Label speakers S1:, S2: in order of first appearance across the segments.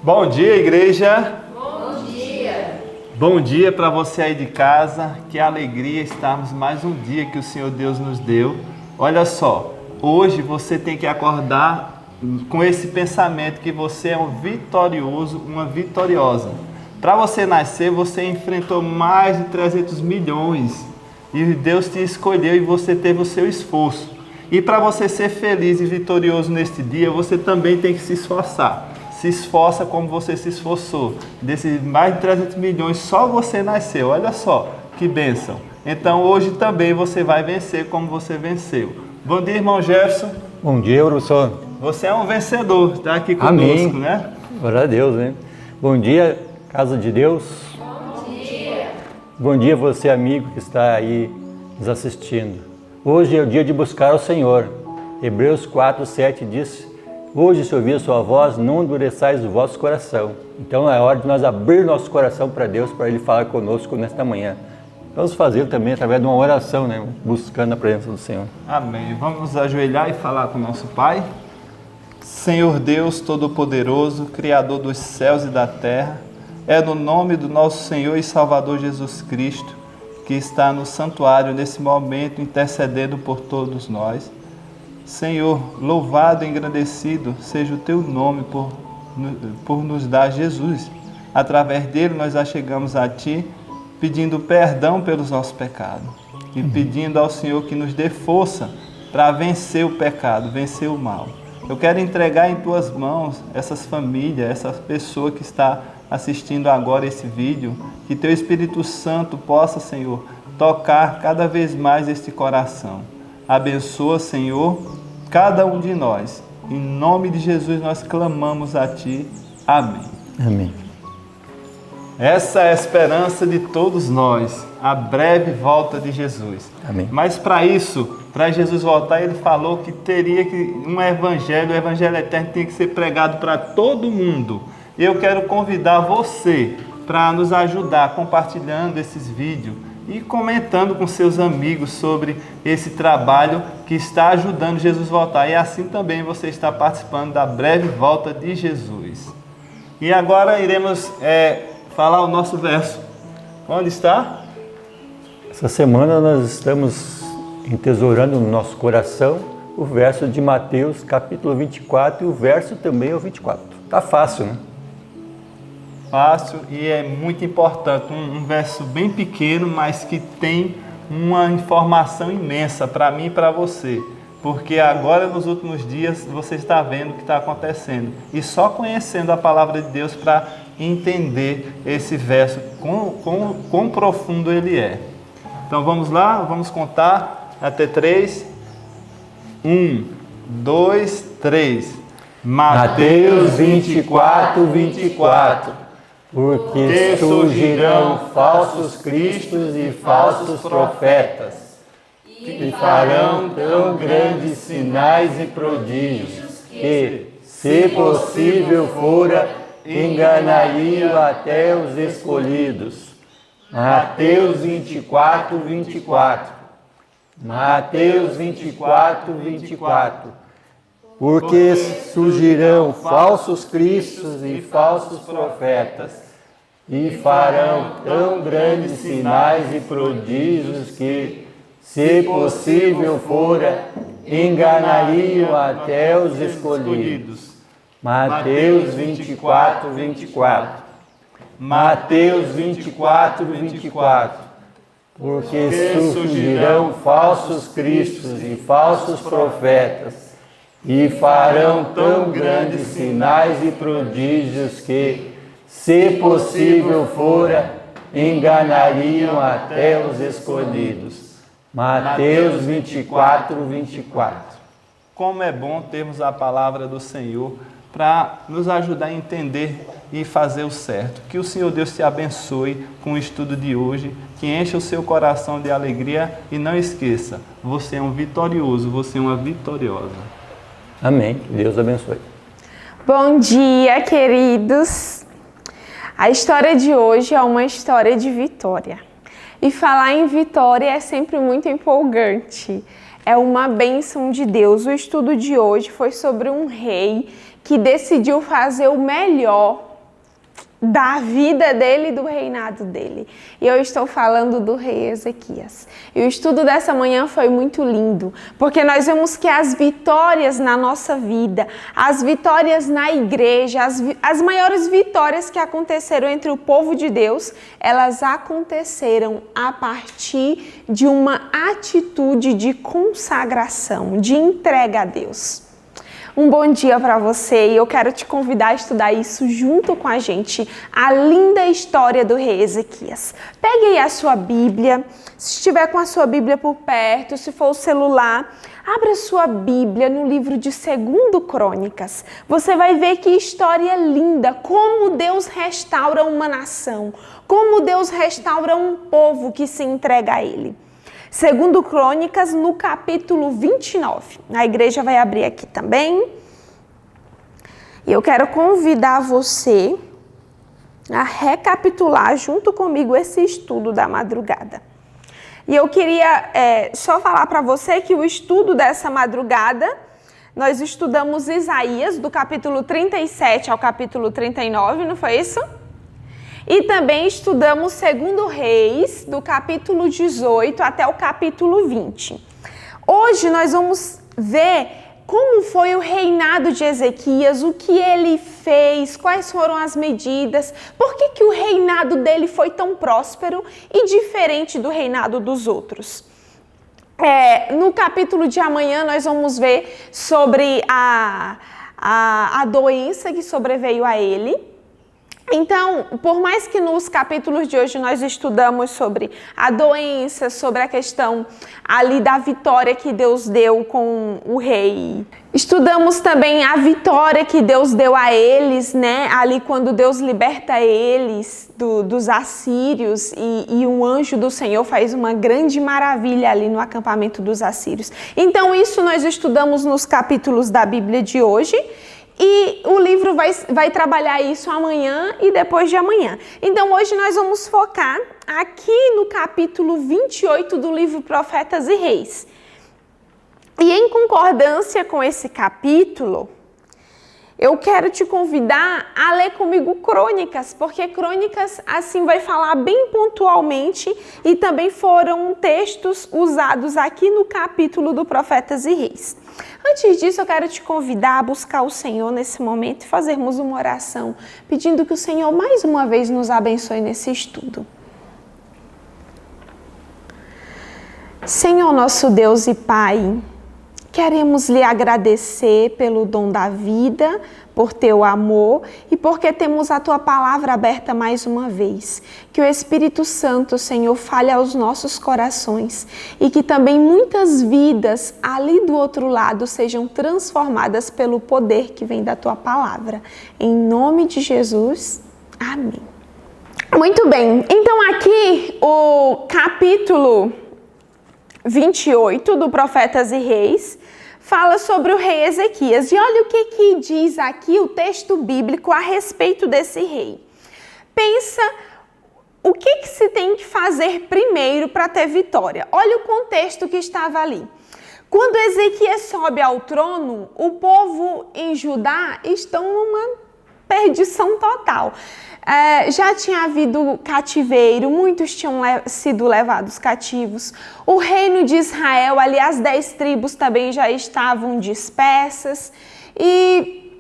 S1: Bom dia, igreja.
S2: Bom dia.
S1: Bom dia para você aí de casa. Que alegria estarmos mais um dia que o Senhor Deus nos deu. Olha só, hoje você tem que acordar com esse pensamento que você é um vitorioso, uma vitoriosa. Para você nascer, você enfrentou mais de 300 milhões e Deus te escolheu e você teve o seu esforço. E para você ser feliz e vitorioso neste dia, você também tem que se esforçar. Se esforça como você se esforçou. Desses mais de 300 milhões, só você nasceu. Olha só, que bênção. Então hoje também você vai vencer como você venceu. Bom dia, irmão Jefferson.
S3: Bom dia, professor.
S1: Você é um vencedor, está aqui conosco,
S3: Amém.
S1: Né?
S3: Glória a Deus, né? Bom dia, casa de Deus.
S2: Bom dia.
S3: Bom dia, você amigo que está aí nos assistindo. Hoje é o dia de buscar o Senhor. Hebreus 4:7 diz: hoje, se ouvir a sua voz, não endureçais o vosso coração. Então é hora de nós abrir nosso coração para Deus, para Ele falar conosco nesta manhã. Vamos fazer também através de uma oração, né? Buscando a presença do Senhor.
S1: Amém. Vamos nos ajoelhar e falar com o nosso Pai. Senhor Deus Todo-Poderoso, Criador dos céus e da terra, é no nome do nosso Senhor e Salvador Jesus Cristo, que está no santuário nesse momento intercedendo por todos nós. Senhor, louvado e engrandecido seja o Teu nome por nos dar Jesus. Através dele nós achegamos a Ti, pedindo perdão pelos nossos pecados e pedindo ao Senhor que nos dê força para vencer o pecado, vencer o mal. Eu quero entregar em Tuas mãos essas famílias, essa pessoa que está assistindo agora esse vídeo, que Teu Espírito Santo possa, Senhor, tocar cada vez mais este coração. Abençoa, Senhor, cada um de nós. Em nome de Jesus nós clamamos a Ti. Amém.
S3: Amém.
S1: Essa é a esperança de todos nós, a breve volta de Jesus.
S3: Amém.
S1: Mas para isso, para Jesus voltar, Ele falou que teria que o Evangelho eterno tem que ser pregado para todo mundo. E eu quero convidar você para nos ajudar compartilhando esses vídeos e comentando com seus amigos sobre esse trabalho que está ajudando Jesus voltar. E assim também você está participando da breve volta de Jesus. E agora iremos falar o nosso verso. Onde está?
S3: Essa semana nós estamos entesourando no nosso coração o verso de Mateus, capítulo 24, e o verso também é o 24. Tá fácil, né?
S1: Fácil e é muito importante, um verso bem pequeno, mas que tem uma informação imensa para mim e para você, porque agora nos últimos dias você está vendo o que está acontecendo e só conhecendo a palavra de Deus para entender esse verso, quão profundo ele é. Então vamos lá, vamos contar até 3. 1, 2, 3.
S3: Mateus 24, 24. Porque surgirão falsos cristos e falsos profetas, que farão tão grandes sinais e prodígios, que, se possível fora, enganariam até os escolhidos. Mateus 24, 24. Mateus 24, 24. Porque surgirão falsos cristos e falsos profetas, e farão tão grandes sinais e prodígios que, se possível fora, enganariam até os escolhidos. Mateus 24, 24. Mateus 24, 24. Porque surgirão falsos cristos e falsos profetas, e farão tão grandes sinais e prodígios que, se possível fora, enganariam até os escolhidos. Mateus 24, 24.
S1: Como é bom termos a palavra do Senhor para nos ajudar a entender e fazer o certo. Que o Senhor Deus te abençoe com o estudo de hoje, que encha o seu coração de alegria e não esqueça, você é um vitorioso, você é uma vitoriosa.
S3: Amém. Deus abençoe.
S4: Bom dia, queridos. A história de hoje é uma história de vitória. E falar em vitória é sempre muito empolgante. É uma bênção de Deus. O estudo de hoje foi sobre um rei que decidiu fazer o melhor da vida dele e do reinado dele. E eu estou falando do rei Ezequias. E o estudo dessa manhã foi muito lindo, porque nós vemos que as vitórias na nossa vida, as vitórias na igreja, as maiores vitórias que aconteceram entre o povo de Deus, elas aconteceram a partir de uma atitude de consagração, de entrega a Deus. Um bom dia para você e eu quero te convidar a estudar isso junto com a gente, a linda história do rei Ezequias. Pegue aí a sua Bíblia, se estiver com a sua Bíblia por perto, se for o celular, abra sua Bíblia no livro de 2 Crônicas. Você vai ver que história linda, como Deus restaura uma nação, como Deus restaura um povo que se entrega a Ele. 2 Crônicas, no capítulo 29. A igreja vai abrir aqui também. E eu quero convidar você a recapitular junto comigo esse estudo da madrugada. E eu queria só falar para você que o estudo dessa madrugada, nós estudamos Isaías, do capítulo 37 ao capítulo 39, não foi isso? E também estudamos 2 Reis, do capítulo 18 até o capítulo 20. Hoje nós vamos ver como foi o reinado de Ezequias, o que ele fez, quais foram as medidas, por que o reinado dele foi tão próspero e diferente do reinado dos outros. No capítulo de amanhã nós vamos ver sobre a doença que sobreveio a ele. Então, por mais que nos capítulos de hoje nós estudamos sobre a doença, sobre a questão ali da vitória que Deus deu com o rei, estudamos também a vitória que Deus deu a eles, né? Ali quando Deus liberta eles dos assírios e um anjo do Senhor faz uma grande maravilha ali no acampamento dos assírios. Então, isso nós estudamos nos capítulos da Bíblia de hoje. E o livro vai trabalhar isso amanhã e depois de amanhã. Então, hoje nós vamos focar aqui no capítulo 28 do livro Profetas e Reis. E em concordância com esse capítulo, eu quero te convidar a ler comigo Crônicas, porque Crônicas, assim, vai falar bem pontualmente e também foram textos usados aqui no capítulo do Profetas e Reis. Antes disso, eu quero te convidar a buscar o Senhor nesse momento e fazermos uma oração, pedindo que o Senhor mais uma vez nos abençoe nesse estudo. Senhor, nosso Deus e Pai, queremos lhe agradecer pelo dom da vida, por teu amor e porque temos a tua palavra aberta mais uma vez. Que o Espírito Santo, Senhor, fale aos nossos corações e que também muitas vidas ali do outro lado sejam transformadas pelo poder que vem da tua palavra. Em nome de Jesus, amém. Muito bem, então aqui o capítulo 28 do Profetas e Reis fala sobre o rei Ezequias. E olha o que diz aqui o texto bíblico a respeito desse rei. Pensa o que se tem que fazer primeiro para ter vitória. Olha o contexto que estava ali. Quando Ezequias sobe ao trono, o povo em Judá estão numa perdição total. Já tinha havido cativeiro, muitos tinham sido levados cativos. O reino de Israel, ali as 10 tribos também já estavam dispersas. E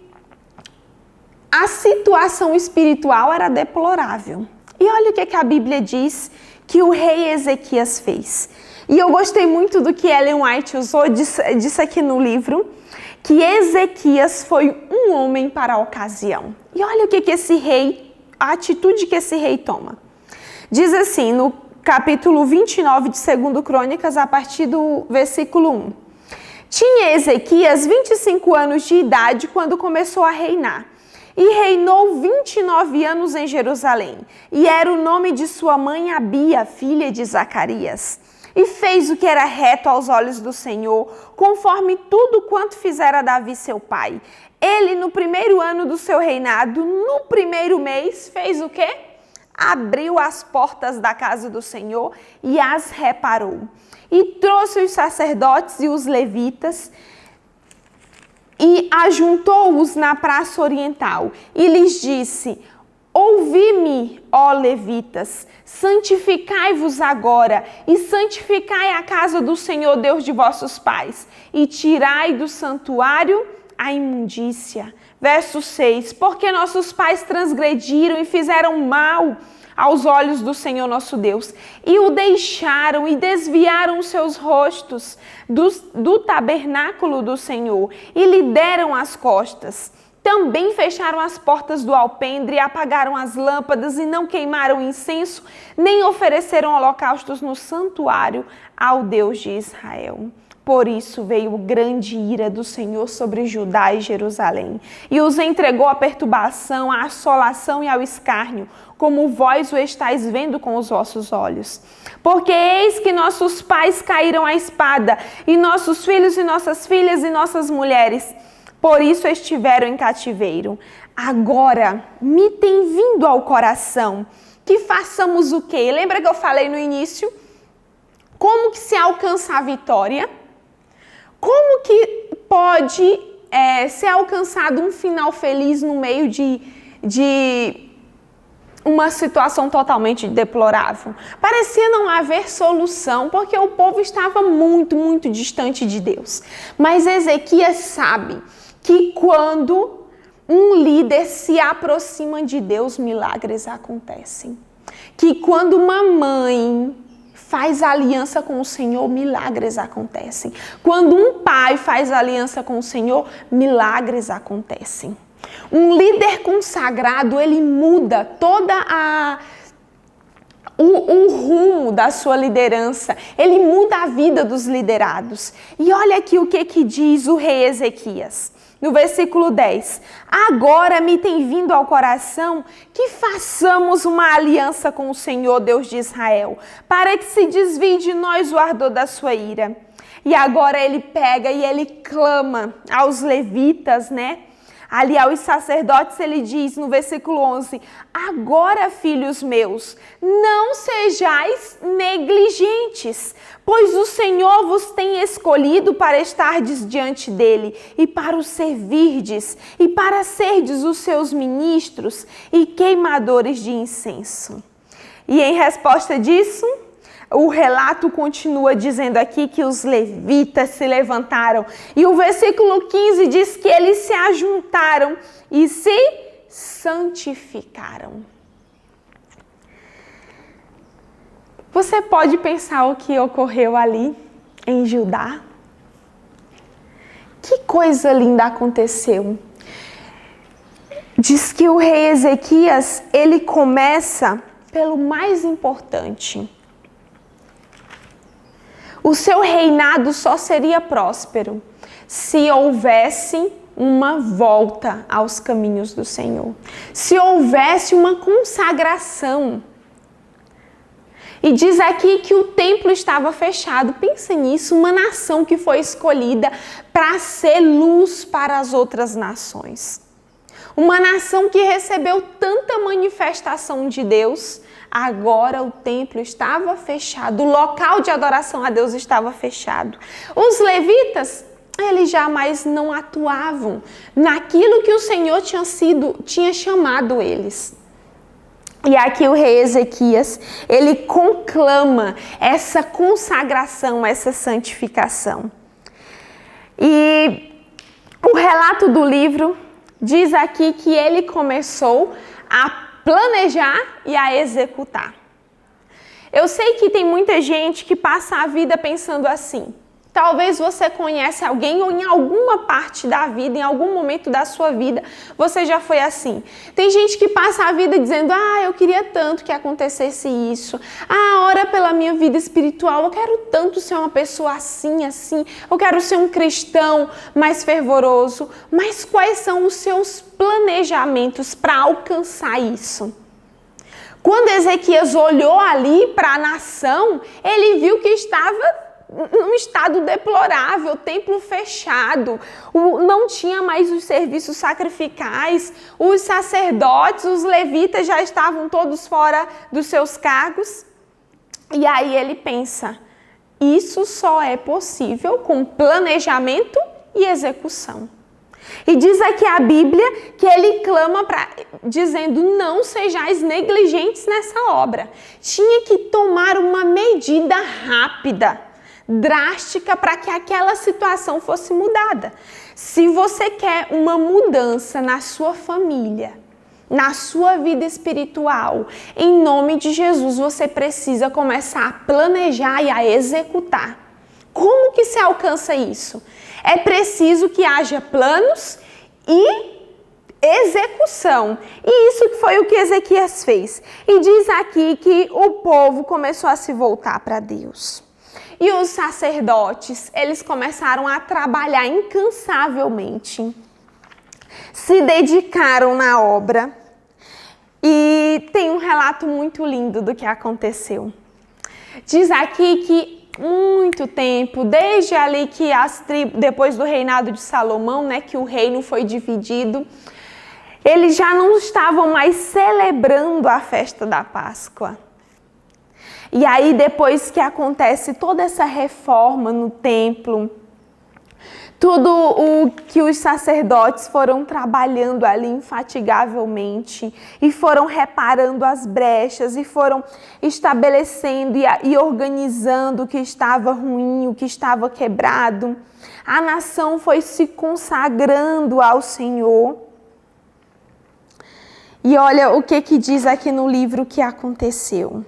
S4: a situação espiritual era deplorável. E olha o que a Bíblia diz que o rei Ezequias fez. E eu gostei muito do que Ellen White usou, disse aqui no livro, que Ezequias foi um homem para a ocasião. E olha o que esse rei, a atitude que esse rei toma. Diz assim, no capítulo 29 de 2 Crônicas, a partir do versículo 1. Tinha Ezequias 25 anos de idade quando começou a reinar. E reinou 29 anos em Jerusalém. E era o nome de sua mãe Abia, filha de Zacarias. E fez o que era reto aos olhos do Senhor, conforme tudo quanto fizera Davi seu pai. Ele, no primeiro ano do seu reinado, no primeiro mês, fez o quê? Abriu as portas da casa do Senhor e as reparou. E trouxe os sacerdotes e os levitas e ajuntou-os na praça oriental. E lhes disse: Ouvi-me, ó levitas, santificai-vos agora e santificai a casa do Senhor Deus de vossos pais e tirai do santuário a imundícia. Verso 6, porque nossos pais transgrediram e fizeram mal aos olhos do Senhor nosso Deus, e o deixaram e desviaram os seus rostos do tabernáculo do Senhor, e lhe deram as costas. Também fecharam as portas do alpendre, apagaram as lâmpadas e não queimaram incenso, nem ofereceram holocaustos no santuário ao Deus de Israel. Por isso veio grande ira do Senhor sobre Judá e Jerusalém, e os entregou à perturbação, à assolação e ao escárnio, como vós o estáis vendo com os vossos olhos. Porque eis que nossos pais caíram à espada, e nossos filhos e nossas filhas e nossas mulheres, por isso estiveram em cativeiro. Agora me tem vindo ao coração que façamos o quê? Lembra que eu falei no início? Como que se alcança a vitória? Como que pode ser alcançado um final feliz no meio de uma situação totalmente deplorável? Parecia não haver solução, porque o povo estava muito, muito distante de Deus. Mas Ezequias sabe que quando um líder se aproxima de Deus, milagres acontecem. Que quando uma mãe faz aliança com o Senhor, milagres acontecem. Quando um pai faz aliança com o Senhor, milagres acontecem. Um líder consagrado, ele muda toda o rumo da sua liderança. Ele muda a vida dos liderados. E olha aqui o que diz o rei Ezequias. No versículo 10, agora me tem vindo ao coração que façamos uma aliança com o Senhor, Deus de Israel, para que se desvie de nós o ardor da sua ira. E agora ele pega e ele clama aos levitas, ali aos sacerdotes, ele diz no versículo 11, agora, filhos meus, não sejais negligentes, pois o Senhor vos tem escolhido para estardes diante dele, e para o servirdes, e para serdes os seus ministros e queimadores de incenso. E em resposta disso, o relato continua dizendo aqui que os levitas se levantaram. E o versículo 15 diz que eles se ajuntaram e se santificaram. Você pode pensar o que ocorreu ali em Judá? Que coisa linda aconteceu. Diz que o rei Ezequias, ele começa pelo mais importante. O seu reinado só seria próspero se houvesse uma volta aos caminhos do Senhor. Se houvesse uma consagração. E diz aqui que o templo estava fechado. Pensa nisso, uma nação que foi escolhida para ser luz para as outras nações. Uma nação que recebeu tanta manifestação de Deus, agora o templo estava fechado, o local de adoração a Deus estava fechado. Os levitas, eles jamais não atuavam naquilo que o Senhor tinha chamado eles. E aqui o rei Ezequias, ele conclama essa consagração, essa santificação. E o relato do livro diz aqui que ele começou a planejar e a executar. Eu sei que tem muita gente que passa a vida pensando assim. Talvez você conhece alguém ou em alguma parte da vida, em algum momento da sua vida, você já foi assim. Tem gente que passa a vida dizendo, eu queria tanto que acontecesse isso. Ora pela minha vida espiritual, eu quero tanto ser uma pessoa assim, eu quero ser um cristão mais fervoroso. Mas quais são os seus planejamentos para alcançar isso? Quando Ezequias olhou ali para a nação, ele viu que estava num estado deplorável, o templo fechado, não tinha mais os serviços sacrificais, os sacerdotes, os levitas já estavam todos fora dos seus cargos. E aí ele pensa, isso só é possível com planejamento e execução. E diz aqui a Bíblia que ele clama dizendo, não sejais negligentes nessa obra. Tinha que tomar uma medida rápida, drástica, para que aquela situação fosse mudada. Se você quer uma mudança na sua família, na sua vida espiritual, em nome de Jesus, você precisa começar a planejar e a executar. Como que se alcança isso? É preciso que haja planos e execução. E isso foi o que Ezequias fez. E diz aqui que o povo começou a se voltar para Deus. E os sacerdotes, eles começaram a trabalhar incansavelmente. Se dedicaram na obra. E tem um relato muito lindo do que aconteceu. Diz aqui que muito tempo, desde ali que depois do reinado de Salomão, né, que o reino foi dividido, eles já não estavam mais celebrando a festa da Páscoa. E aí, depois que acontece toda essa reforma no templo, tudo o que os sacerdotes foram trabalhando ali infatigavelmente e foram reparando as brechas e foram estabelecendo e organizando o que estava ruim, o que estava quebrado, a nação foi se consagrando ao Senhor. E olha o que diz aqui no livro que aconteceu.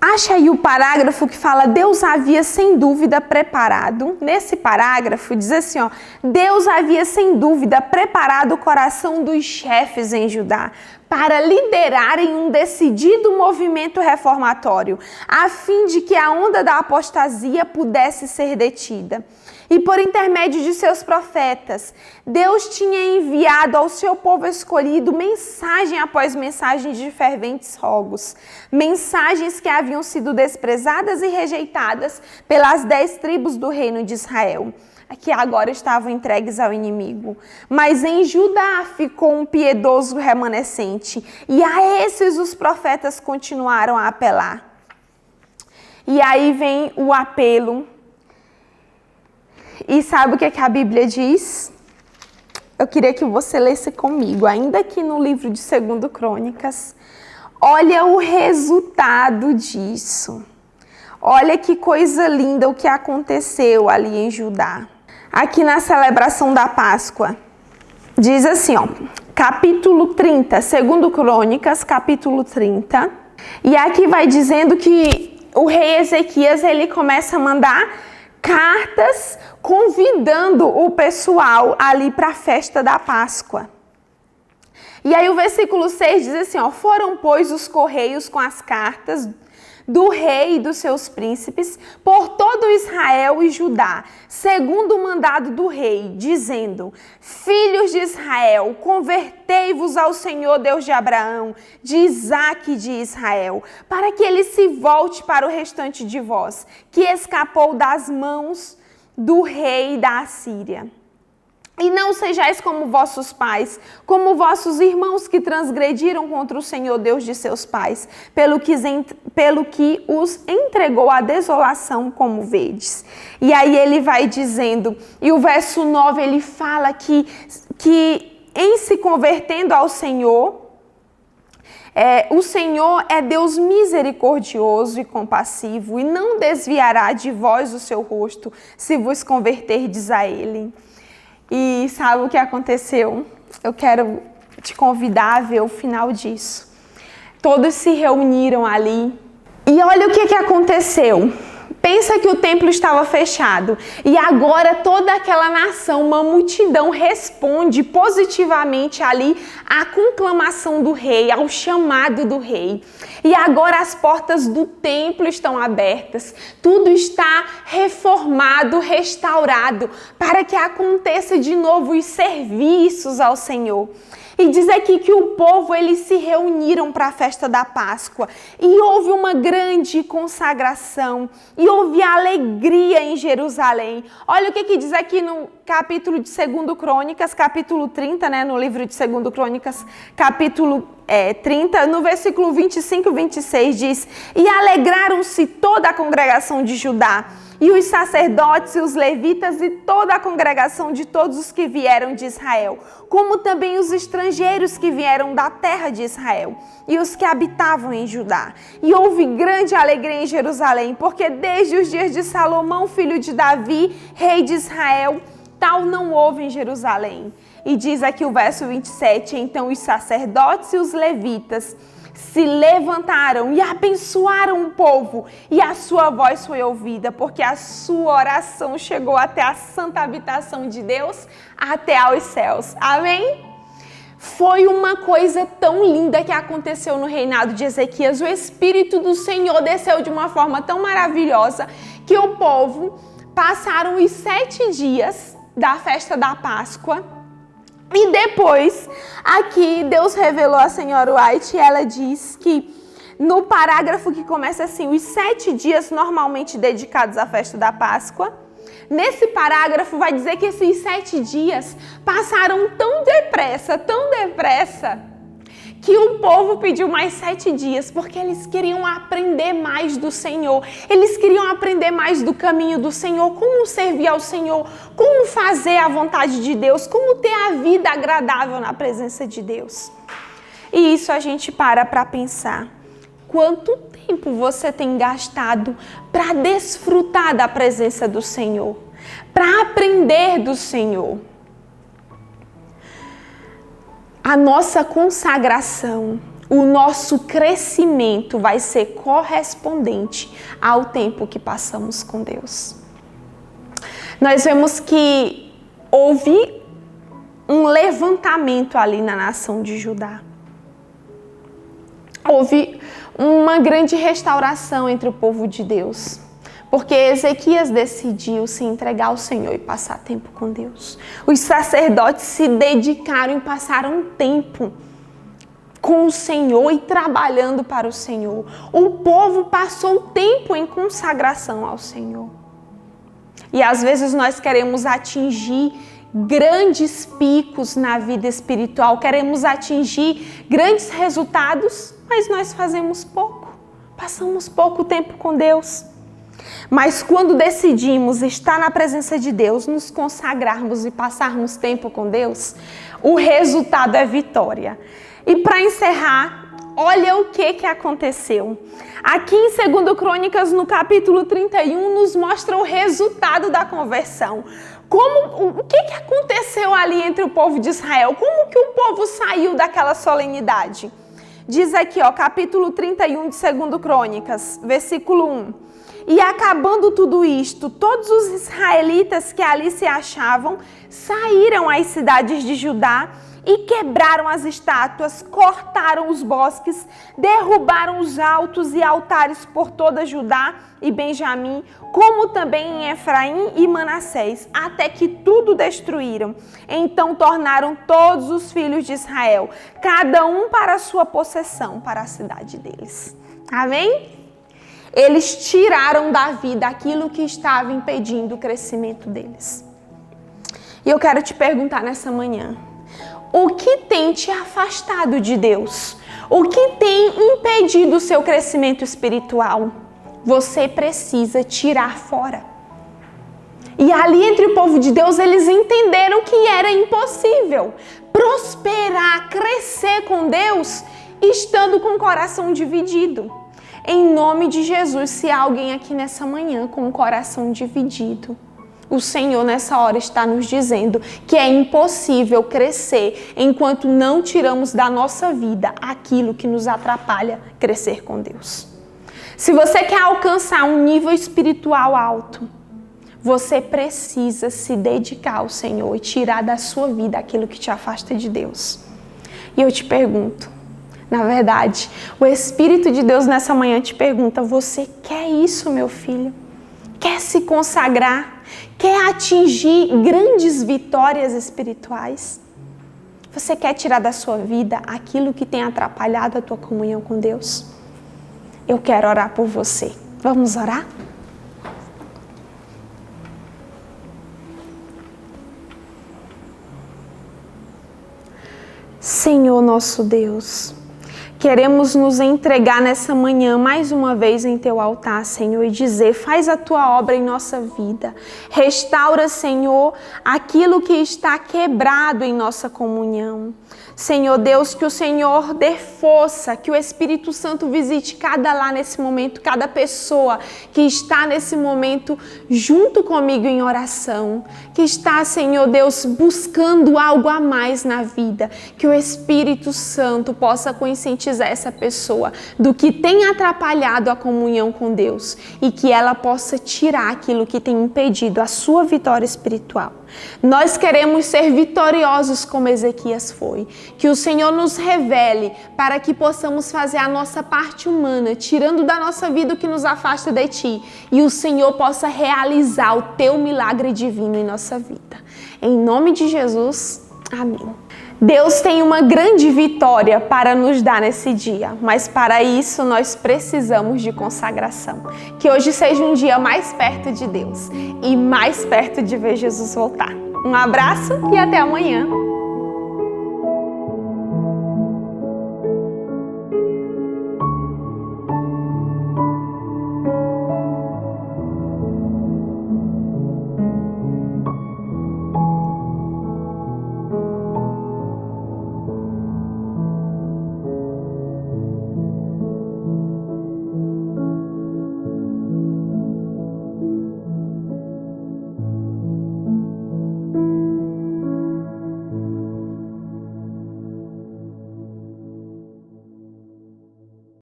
S4: Acha aí o parágrafo que fala, Deus havia sem dúvida preparado. Nesse parágrafo diz assim, ó, Deus havia sem dúvida preparado o coração dos chefes em Judá para liderarem um decidido movimento reformatório, a fim de que a onda da apostasia pudesse ser detida. E por intermédio de seus profetas, Deus tinha enviado ao seu povo escolhido mensagem após mensagem de ferventes rogos. Mensagens que haviam sido desprezadas e rejeitadas pelas 10 tribos do reino de Israel, que agora estavam entregues ao inimigo. Mas em Judá ficou um piedoso remanescente, e a esses os profetas continuaram a apelar. E aí vem o apelo. E sabe o que a Bíblia diz? Eu queria que você lesse comigo, ainda aqui no livro de 2 Crônicas. Olha o resultado disso. Olha que coisa linda o que aconteceu ali em Judá. Aqui na celebração da Páscoa. Diz assim, ó, capítulo 30, 2 Crônicas, capítulo 30. E aqui vai dizendo que o rei Ezequias, ele começa a mandar cartas convidando o pessoal ali para a festa da Páscoa. E aí o versículo 6 diz assim, ó, foram, pois, os correios com as cartas do rei e dos seus príncipes por todo Israel e Judá, segundo o mandado do rei, dizendo, filhos de Israel, convertei-vos ao Senhor Deus de Abraão, de Isaque e de Israel, para que ele se volte para o restante de vós, que escapou das mãos do rei da Assíria. E não sejais como vossos pais, como vossos irmãos que transgrediram contra o Senhor Deus de seus pais, pelo que os entregou à desolação, como vedes. E aí ele vai dizendo, e o verso 9 ele fala que em se convertendo ao Senhor, o Senhor é Deus misericordioso e compassivo, e não desviará de vós o seu rosto, se vos converterdes a Ele. E sabe o que aconteceu? Eu quero te convidar a ver o final disso. Todos se reuniram ali. E olha o que aconteceu. Pensa que o templo estava fechado. E agora toda aquela nação, uma multidão, responde positivamente ali à conclamação do rei, ao chamado do rei. E agora as portas do templo estão abertas. Tudo está reformado, restaurado, para que aconteça de novo os serviços ao Senhor. E diz aqui que o povo, eles se reuniram para a festa da Páscoa. E houve uma grande consagração. E houve alegria em Jerusalém. Olha o que diz aqui no capítulo de 2 Crônicas, capítulo 30, né? No livro de 2 Crônicas, capítulo no versículo 25 e 26 diz: E alegraram-se toda a congregação de Judá, e os sacerdotes e os levitas e toda a congregação de todos os que vieram de Israel, como também os estrangeiros que vieram da terra de Israel, e os que habitavam em Judá. E houve grande alegria em Jerusalém, porque desde os dias de Salomão, filho de Davi, rei de Israel, tal não houve em Jerusalém. E diz aqui o verso 27, então os sacerdotes e os levitas se levantaram e abençoaram o povo, e a sua voz foi ouvida, porque a sua oração chegou até a santa habitação de Deus, até aos céus. Amém? Foi uma coisa tão linda que aconteceu no reinado de Ezequias. O Espírito do Senhor desceu de uma forma tão maravilhosa que o povo passaram os 7 dias da festa da Páscoa. E depois, aqui, Deus revelou a senhora White e ela diz que no parágrafo que começa assim, os 7 dias normalmente dedicados à festa da Páscoa, nesse parágrafo vai dizer que esses 7 dias passaram tão depressa, que o povo pediu mais 7 dias, porque eles queriam aprender mais do Senhor. Eles queriam aprender mais do caminho do Senhor, como servir ao Senhor, como fazer a vontade de Deus, como ter a vida agradável na presença de Deus. E isso a gente para pensar. Quanto tempo você tem gastado para desfrutar da presença do Senhor, para aprender do Senhor? A nossa consagração, o nosso crescimento vai ser correspondente ao tempo que passamos com Deus. Nós vemos que houve um levantamento ali na nação de Judá. Houve uma grande restauração entre o povo de Deus. Porque Ezequias decidiu se entregar ao Senhor e passar tempo com Deus. Os sacerdotes se dedicaram e passaram tempo com o Senhor e trabalhando para o Senhor. O povo passou tempo em consagração ao Senhor. E às vezes nós queremos atingir grandes picos na vida espiritual, queremos atingir grandes resultados, mas nós fazemos pouco, passamos pouco tempo com Deus. Mas quando decidimos estar na presença de Deus, nos consagrarmos e passarmos tempo com Deus, o resultado é vitória. E para encerrar, olha o que aconteceu. Aqui em 2 Crônicas, no capítulo 31, nos mostra o resultado da conversão. O que aconteceu ali entre o povo de Israel? Como que o povo saiu daquela solenidade? Diz aqui, capítulo 31 de 2 Crônicas, versículo 1. E acabando tudo isto, todos os israelitas que ali se achavam saíram às cidades de Judá e quebraram as estátuas, cortaram os bosques, derrubaram os altos e altares por toda Judá e Benjamim, como também em Efraim e Manassés, até que tudo destruíram. Então tornaram todos os filhos de Israel, cada um para a sua possessão, para a cidade deles. Amém? Eles tiraram da vida aquilo que estava impedindo o crescimento deles. E eu quero te perguntar nessa manhã, o que tem te afastado de Deus? O que tem impedido o seu crescimento espiritual? Você precisa tirar fora. E ali entre o povo de Deus, eles entenderam que era impossível prosperar, crescer com Deus, estando com o coração dividido. Em nome de Jesus, se há alguém aqui nessa manhã com o coração dividido, o Senhor nessa hora está nos dizendo que é impossível crescer enquanto não tiramos da nossa vida aquilo que nos atrapalha crescer com Deus. Se você quer alcançar um nível espiritual alto, você precisa se dedicar ao Senhor e tirar da sua vida aquilo que te afasta de Deus. E eu te pergunto, na verdade, o Espírito de Deus nessa manhã te pergunta, você quer isso, meu filho? Quer se consagrar? Quer atingir grandes vitórias espirituais? Você quer tirar da sua vida aquilo que tem atrapalhado a tua comunhão com Deus? Eu quero orar por você. Vamos orar? Senhor nosso Deus, Queremos nos entregar nessa manhã mais uma vez em Teu altar, Senhor, e dizer, faz a Tua obra em nossa vida. Restaura, Senhor, aquilo que está quebrado em nossa comunhão. Senhor Deus, que o Senhor dê força, que o Espírito Santo visite cada lá nesse momento, cada pessoa que está nesse momento junto comigo em oração, que está, Senhor Deus, buscando algo a mais na vida, que o Espírito Santo possa conscientizar essa pessoa do que tem atrapalhado a comunhão com Deus e que ela possa tirar aquilo que tem impedido a sua vitória espiritual. Nós queremos ser vitoriosos como Ezequias foi. Que o Senhor nos revele para que possamos fazer a nossa parte humana, tirando da nossa vida o que nos afasta de Ti. E o Senhor possa realizar o Teu milagre divino em nossa vida. Em nome de Jesus, amém. Deus tem uma grande vitória para nos dar nesse dia, mas para isso nós precisamos de consagração. Que hoje seja um dia mais perto de Deus e mais perto de ver Jesus voltar. Um abraço e até amanhã.